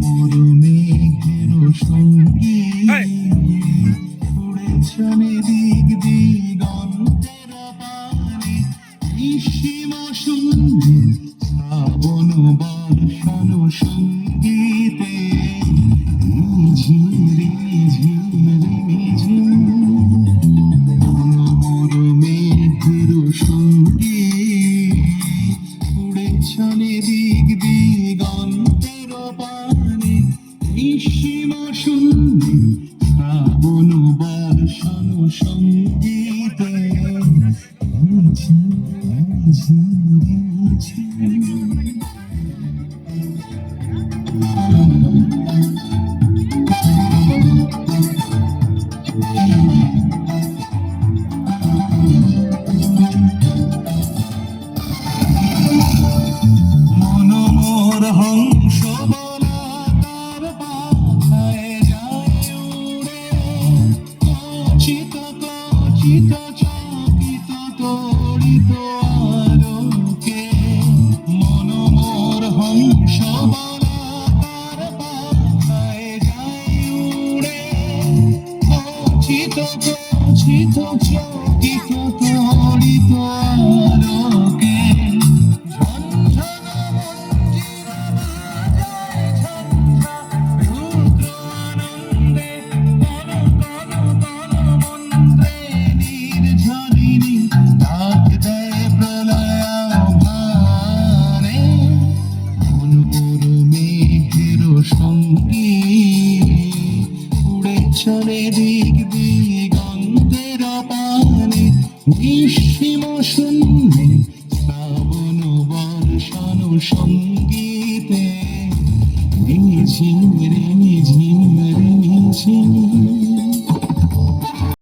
মোর মেঘের সঙ্গী উড়েছেন দিক দিগন্তের পানে নিঃসীম সুন্দর শ্রাবণ বর্ষণ সঙ্গীতে ঝিরি ঝিরি ঝিরি মোর মেঘের সঙ্গী উড়েছেন দিক দিগন্তের পানে নিঃসীম সুন্দর শ্রাবণ বর্ষণ সঙ্গীতে ঝিরি ঝিরি ঝিরি। মন মোর হংস বলাকার পাখায় যায় উড়ে চিত চিত চকিত তড়িত আলোকে মন মোর হংস বলাকার পাখায় যায় উড়ে চিত চিত চকিত তড়িত আলোকে সঙ্গী উড়েছনে দিক দিগন্তের পানে নিঃসীম শূন্যে শ্রাবণ বর্ষণ সঙ্গী।